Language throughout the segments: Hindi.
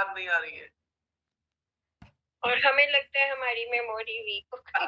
याद नहीं आ रही है। और हमें लगता है हमारी मेमोरी वीक हो गई।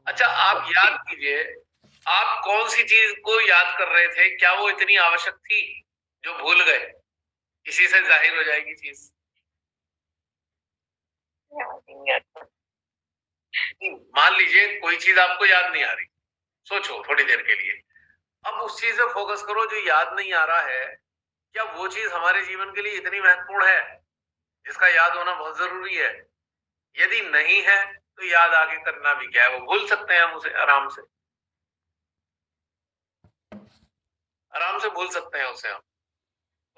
अच्छा, आप याद कीजिए, आप कौन सी चीज को याद कर रहे थे? क्या वो इतनी आवश्यक थी जो भूल गए? इसी से जाहिर हो जाएगी चीज। याद ही नहीं आता। मान लीजिए कोई चीज आपको याद नहीं आ रही, सोचो थोड़ी देर के लिए। अब उस चीज पे फोकस करो जो याद नहीं आ रहा है। क्या वो चीज हमारे जीवन के लिए इतनी महत्वपूर्ण है जिसका याद होना बहुत जरूरी है? यदि नहीं है तो याद आगे करना भी क्या है, वो भूल सकते हैं हम उसे आराम से। आराम से भूल सकते हैं उसे हम।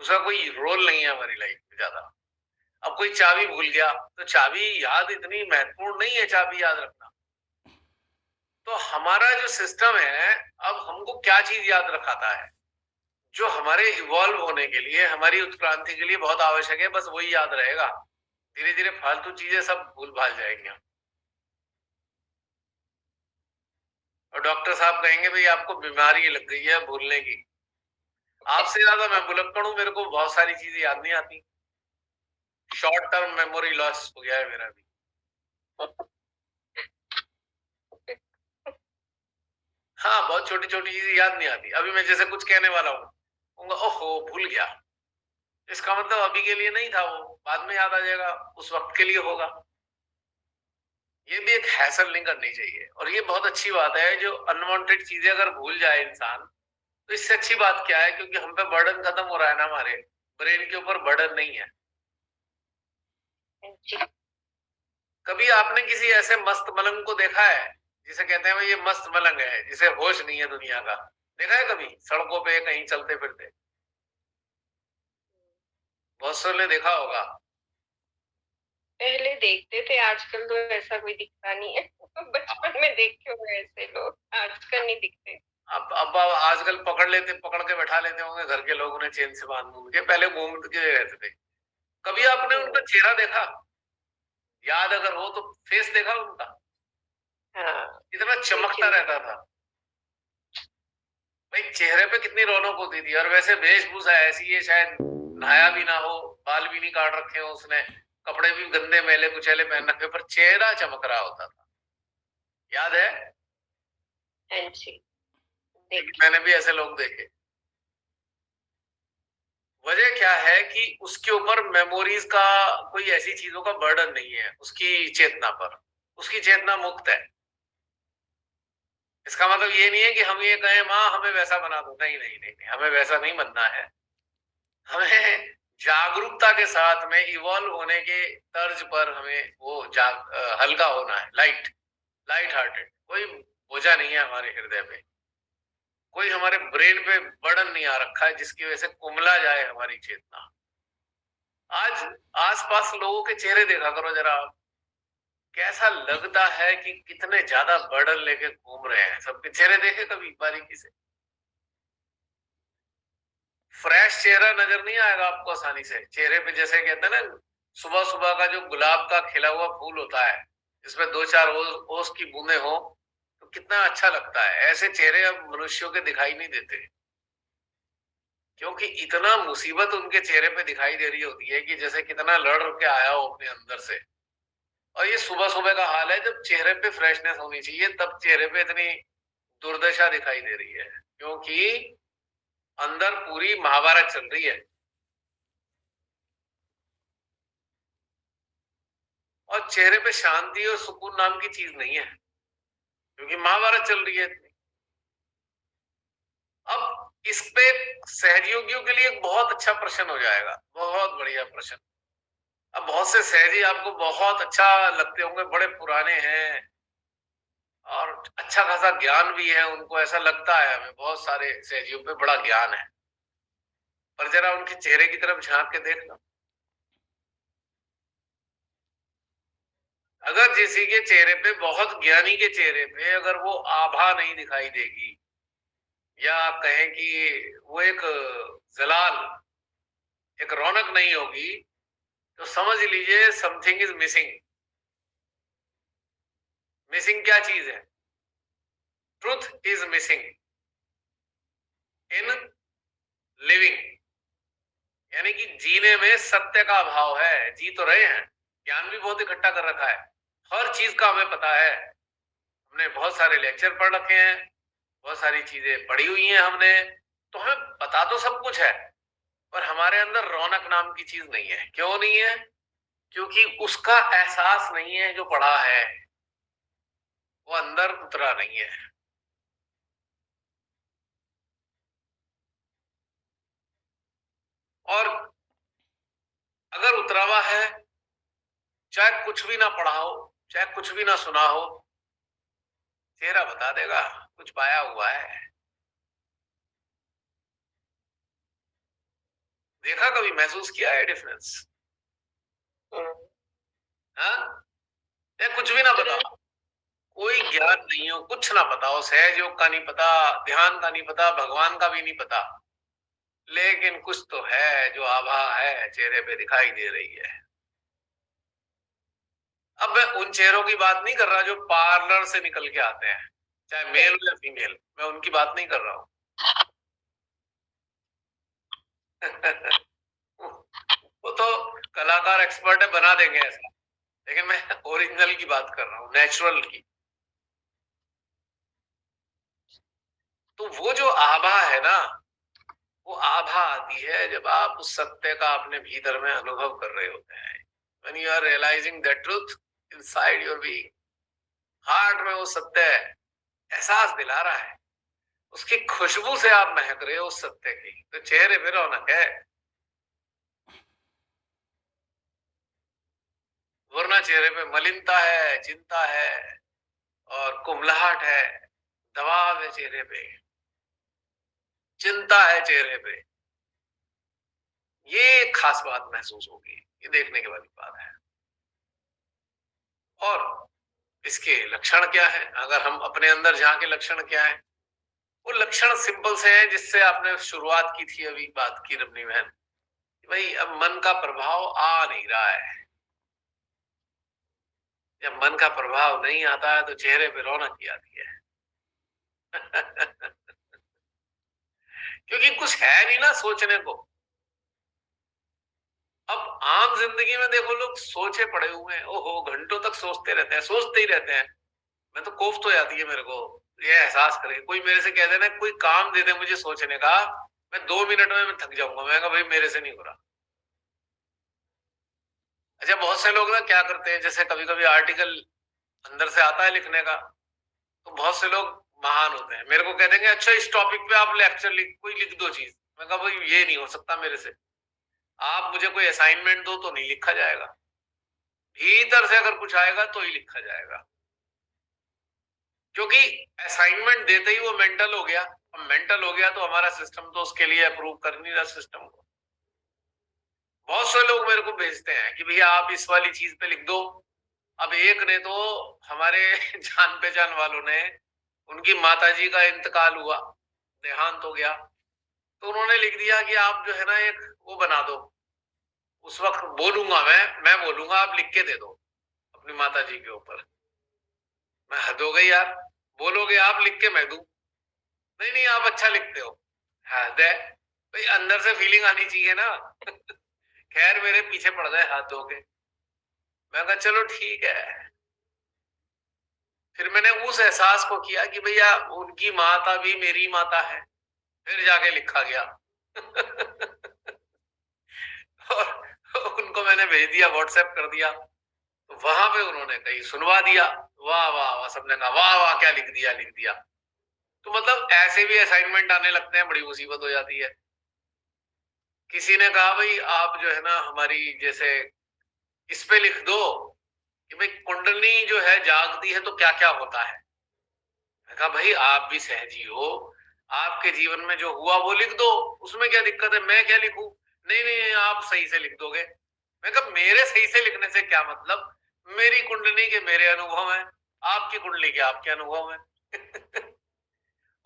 उसका कोई रोल नहीं है हमारी लाइफ में ज्यादा। अब कोई चाबी भूल गया तो चाबी याद इतनी महत्वपूर्ण नहीं है, चाबी याद रखना। तो हमारा जो सिस्टम है, अब हमको क्या चीज याद रखाता है जो हमारे इवॉल्व होने के लिए, हमारी उत्क्रांति के लिए बहुत आवश्यक है, बस वही याद रहेगा। धीरे धीरे फालतू चीजें सब भूल भाल जाएंगे। और डॉक्टर साहब कहेंगे भाई आपको बीमारी लग गई है भूलने की। आपसे ज्यादा मैं भुलक्कड़ हूं, मेरे को बहुत सारी चीजें याद नहीं आती। शॉर्ट टर्म मेमोरी लॉस हो गया है मेरा भी। हाँ, बहुत छोटी छोटी चीजें याद नहीं आती। अभी मैं जैसे कुछ कहने वाला हूँ, ओहो भूल गया। इसका मतलब अभी के लिए नहीं था, वो बाद में याद आ जाएगा, उस वक्त के लिए होगा। ये भी एक हैसल नहीं करनी चाहिए। और ये बहुत अच्छी बात है, जो अनवांटेड चीजें अगर भूल जाए इंसान, तो इससे अच्छी बात क्या है? क्योंकि हम पे बर्डन खत्म हो रहा है ना, हमारे ब्रेन के ऊपर बर्डन नहीं है। कभी आपने किसी ऐसे मस्त मलंग को देखा है जिसे कहते हैं भाई ये मस्त मलंग है, जिसे होश नहीं है दुनिया का? देखा है कभी सड़कों पे कहीं चलते फिरते? बहुत से ने देखा होगा। पहले देखते थे, आजकल तो ऐसा कोई दिखता नहीं है। बचपन में देखे हुए ऐसे लोग आजकल नहीं दिखते। अब आजकल पकड़ लेते, पकड़ के बैठा लेते होंगे घर के लोग उन्हें चेन से बांध के। पहले घूम के रहते थे। कभी आपने उनका चेहरा देखा? याद अगर हो तो फेस देखा उनका? हाँ, इतना चमकता रहता था भाई, चेहरे पे कितनी रौनक होती थी। और वैसे वेशभूषा ऐसी है, शायद नहाया भी ना हो, बाल भी नहीं काट रखे हो उसने, कपड़े भी गंदे मैले कुचैले पहन रखे, पर चेहरा चमक रहा होता था। याद है? हाँ जी, क्योंकि मैंने भी ऐसे लोग देखे। वजह क्या है कि उसके ऊपर मेमोरीज का कोई ऐसी चीजों का बर्डन नहीं है उसकी चेतना पर। उसकी चेतना मुक्त है। इसका मतलब ये नहीं है कि हम ये कहें माँ हमें वैसा बना दो। नहीं नहीं नहीं, नहीं, हमें वैसा नहीं बनना है। हमें जागरूकता के साथ में इवॉल्व होने के तर्ज पर हमें वो हल्का होना है, लाइट लाइट हार्टेड। कोई बोझा नहीं है हमारे हृदय पे, कोई हमारे ब्रेन पे बर्डन नहीं आ रखा है जिसकी वजह से कुमला जाए हमारी चेतना। आज आसपास लोगों के चेहरे देखा करो जरा आप। कैसा लगता है कि कितने ज्यादा बर्डन लेके घूम रहे हैं। सबके चेहरे देखे कभी बारीकी से? फ्रेश चेहरा नजर नहीं आएगा आपको आसानी से चेहरे पे। जैसे कहते हैं ना, सुबह सुबह का जो गुलाब का खिला हुआ फूल होता है, जिसमें दो चार ओस की बूंदे हो, तो कितना अच्छा लगता है। ऐसे चेहरे अब मनुष्यों के दिखाई नहीं देते, क्योंकि इतना मुसीबत उनके चेहरे पे दिखाई दे रही होती है कि जैसे कितना लड़ के आया हो अपने अंदर से। और ये सुबह सुबह का हाल है, जब चेहरे पे फ्रेशनेस होनी चाहिए, तब चेहरे पे इतनी दुर्दशा दिखाई दे रही है, क्योंकि अंदर पूरी महाभारत चल रही है। और चेहरे पे शांति और सुकून नाम की चीज नहीं है, क्योंकि महाभारत चल रही है इतनी। अब इस पे सहयोगियों के लिए एक बहुत अच्छा प्रश्न हो जाएगा, बहुत बढ़िया प्रश्न। अब बहुत से सहजी आपको बहुत अच्छा लगते होंगे, बड़े पुराने हैं और अच्छा खासा ज्ञान भी है उनको। ऐसा लगता है हमें बहुत सारे सहजियों पे बड़ा ज्ञान है, पर जरा उनके चेहरे की तरफ झांक के देखना। अगर किसी के चेहरे पे, बहुत ज्ञानी के चेहरे पे, अगर वो आभा नहीं दिखाई देगी, या आप कहें कि वो एक जलाल, एक रौनक नहीं होगी, तो समझ लीजिए समथिंग इज मिसिंग। मिसिंग क्या चीज है? Truth is missing in living, यानी कि जीने में सत्य का अभाव है। जी तो रहे हैं, ज्ञान भी बहुत इकट्ठा कर रखा है, हर चीज का हमें पता है, हमने बहुत सारे लेक्चर पढ़ रखे हैं, बहुत सारी चीजें पढ़ी हुई हैं हमने, तो हमें पता तो सब कुछ है, पर हमारे अंदर रौनक नाम की चीज नहीं है। क्यों नहीं है? क्योंकि उसका एहसास नहीं है, जो पढ़ा है वो अंदर उतरा नहीं है। और अगर उतरा हुआ है, चाहे कुछ भी ना पढ़ा हो, चाहे कुछ भी ना सुना हो, चेहरा बता देगा कुछ पाया हुआ है। देखा, कभी महसूस किया है डिफरेंस? हाँ, या कुछ भी ना पता हो, कोई ज्ञान नहीं हो, कुछ ना पता हो, सहज योग का नहीं पता, ध्यान का नहीं पता, भगवान का भी नहीं पता, लेकिन कुछ तो है जो आभा है, चेहरे पे दिखाई दे रही है। अब मैं उन चेहरों की बात नहीं कर रहा जो पार्लर से निकल के आते हैं, चाहे मेल हो या फीमेल, मैं उनकी बात नहीं कर रहा हूं। वो तो कलाकार एक्सपर्ट है, बना देंगे ऐसा, लेकिन मैं ओरिजिनल की बात कर रहा हूँ, नेचुरल की। तो वो जो आभा है ना, वो आभा आती है जब आप उस सत्य का अपने भीतर में अनुभव कर रहे होते हैं। When you are realizing the truth inside your being, heart में वो सत्य एहसास दिला रहा है, उसकी खुशबू से आप महक रहे हो उस सत्य की, तो चेहरे पे रौनक है। वरना चेहरे पे मलिनता है, चिंता है और कुमलाहट है, दबाव है चेहरे पे, चिंता है चेहरे पे। ये खास बात महसूस होगी, ये देखने के वाली बात है। और इसके लक्षण क्या है? अगर हम अपने अंदर झांके, लक्षण क्या है? वो लक्षण सिंपल से है, जिससे आपने शुरुआत की थी, अभी बात की रमनी बहन, भाई अब मन का प्रभाव आ नहीं रहा है। जब मन का प्रभाव नहीं आता है तो चेहरे पे रौनक ही आती है। क्योंकि कुछ है नहीं ना सोचने को। अब आम जिंदगी में देखो, लोग सोचे पड़े हुए हैं, ओहो घंटों तक सोचते रहते हैं, सोचते ही रहते हैं। मैं तो कोफ्त हो जाती है मेरे को ये एहसास करे, कोई मेरे से कह देना कोई काम दे दे मुझे सोचने का, मैं 2 मिनट में मैं थक जाऊंगा। मैं कहा भाई मेरे से नहीं हो रहा। अच्छा, बहुत से लोग ना क्या करते हैं, जैसे कभी कभी आर्टिकल अंदर से आता है लिखने का, तो बहुत से लोग महान होते हैं, मेरे को कह देंगे अच्छा इस टॉपिक पे आप लेक्चर लिख, कोई लिख दो चीज। मैं कहा भाई ये नहीं हो सकता मेरे से, आप मुझे कोई असाइनमेंट दो तो नहीं लिखा जाएगा, भीतर से अगर कुछ आएगा तो ही लिखा जाएगा। क्योंकि असाइनमेंट देते ही वो मेंटल हो गया, अब मेंटल हो गया तो हमारा सिस्टम तो उसके लिए अप्रूव कर नहीं रहा सिस्टम को। बहुत से लोग मेरे को भेजते हैं कि भैया आप इस वाली चीज पे लिख दो। अब एक ने तो, हमारे जान पहचान वालों ने, उनकी माताजी का इंतकाल हुआ, देहांत हो गया, तो उन्होंने लिख दिया कि आप जो है ना एक वो बना दो। उस वक्त बोलूंगा, मैं बोलूंगा आप लिख के दे दो अपनी माताजी के ऊपर। मैं हद हो गई यार, बोलोगे आप लिख के मैं दूं? नहीं नहीं आप अच्छा लिखते हो। हद है भाई, अंदर से फीलिंग आनी चाहिए ना। खैर मेरे पीछे पड़ गए हाथ धो के। मैं कहा चलो ठीक है। फिर मैंने उस एहसास को किया कि भैया उनकी माता भी मेरी माता है, फिर जाके लिखा गया। और उनको मैंने भेज दिया, व्हाट्सएप कर दिया, तो वहां पे उन्होंने कहीं सुनवा दिया। वाह वाह वाह, सबने कहा वाह वाह क्या लिख दिया, लिख दिया। तो मतलब ऐसे भी असाइनमेंट आने लगते हैं, बड़ी मुसीबत हो जाती है। किसी ने कहा भाई आप जो है ना हमारी जैसे इस पे लिख दो कि भाई कुंडली जो है जागती है तो क्या क्या होता है। मैं कहा भाई आप भी सहजी हो, आपके जीवन में जो हुआ वो लिख दो, उसमें क्या दिक्कत है, मैं क्या लिखूं? नहीं नहीं आप सही से लिख दोगे। मैं कहा मेरे सही से लिखने से क्या मतलब, मेरी कुंडली के मेरे अनुभव हैं, आपकी कुंडली के आपके अनुभव हैं।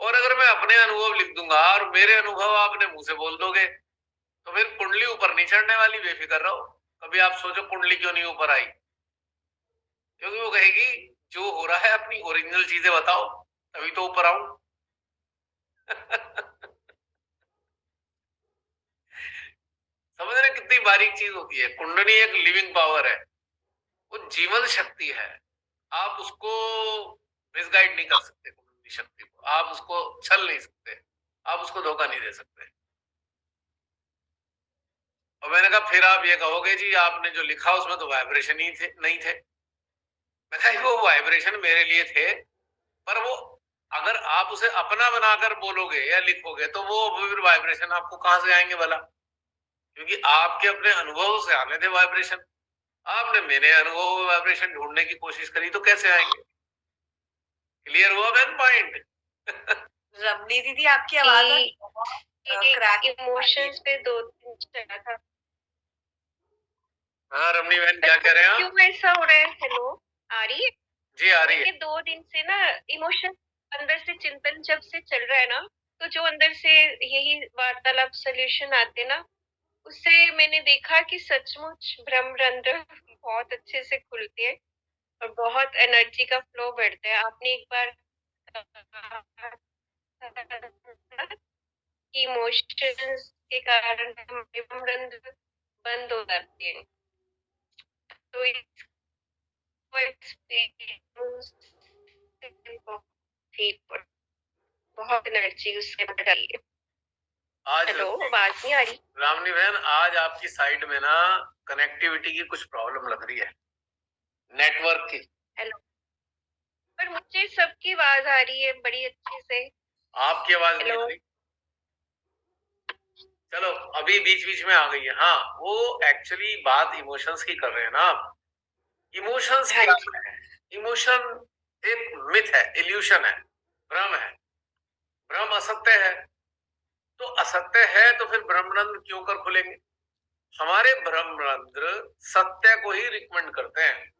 और अगर मैं अपने अनुभव लिख दूंगा और मेरे अनुभव आपने मुंह से बोल दोगे, तो फिर कुंडली ऊपर नहीं चढ़ने वाली, बेफिक्र रहो। कभी आप सोचो कुंडली क्यों नहीं ऊपर आई? क्योंकि वो कहेगी जो हो रहा है अपनी ओरिजिनल चीजें बताओ, तभी तो ऊपर आऊं। समझ रहे कितनी बारीक चीज होती है। कुंडली एक लिविंग पावर है, वो जीवन शक्ति है। आप उसको मिसगाइड नहीं कर सकते, कुंडली शक्ति को आप उसको छल नहीं सकते, आप उसको धोखा नहीं दे सकते। और मैंने कहा फिर आप ये कहोगे जी आपने जो लिखा उसमें तो वाइब्रेशन ही थे नहीं थे। मैं कहा वो वाइब्रेशन मेरे लिए थे, पर वो अगर आप उसे अपना बनाकर बोलोगे या लिखोगे तो वो फिर वाइब्रेशन आपको कहां से आएंगे भला, क्योंकि आपके अपने अनुभव से आने थे वाइब्रेशन। आपने मेरे अनुभव में वाइब्रेशन ढूंढने की कोशिश करी तो कैसे आएंगे? क्लियर हुआ मैन पॉइंट? रमनी दीदी आपकी आवाज क्रैक इमोशंस पे 2-3 चला था। हाँ रमनी बहन क्या कह रहे हैं आप? क्यों ऐसा हो रहा है? हेलो, आ रही है? जी आ रही है। 2 दिन से ना इमोशन अंदर से चिंतन जब से चल रहा है ना, तो जो अंदर से यही वार्तालाप सॉल्यूशन आते ना, उससे मैंने देखा कि सचमुच ब्रह्मरंध्र बहुत अच्छे से खुलते हैं और बहुत एनर्जी का फ्लो बढ़ता है। आपने एक बार इमोशंस के कारण हमारे ब्रह्मरंध्र बंद हो जाते हैं, तो इसको एक्सपीरियंस बहुत एनर्जी उससे बढ़ रही है। आज हेलो, आवाज नहीं आ रही? रामनी बहन आज आपकी साइड में ना कनेक्टिविटी की कुछ प्रॉब्लम लग रही है, नेटवर्क की। हेलो, पर मुझे सबकी आवाज आ रही है बड़ी अच्छे से। आपकी आवाज नहीं आ रही। चलो अभी बीच बीच में आ गई है। हाँ वो एक्चुअली बात इमोशंस की कर रहे हैं ना आप। इमोशंस क्या है? इमोशन एक मिथ है, इल्यूशन है, भ्रम है। भ्रम असत्य है, तो असत्य है तो फिर ब्रह्मरंध्र क्यों कर खुलेंगे? हमारे ब्रह्मरंध्र सत्य को ही रिकमेंड करते हैं।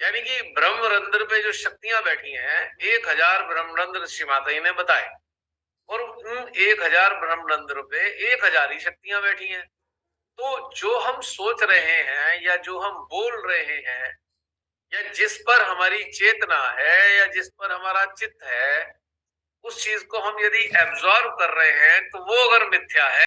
यानी कि ब्रह्मरंध्र पे जो शक्तियां बैठी हैं 1000 ब्रह्मरंध्र श्री माता जी ने बताए, और उन 1000 ब्रह्मरंध्र पे 1000 ही शक्तियां बैठी हैं। तो जो हम सोच रहे हैं या जो हम बोल रहे हैं या जिस पर हमारी चेतना है या जिस पर हमारा चित्त है, उस चीज को हम यदि एब्जॉर्व कर रहे हैं तो वो अगर मिथ्या है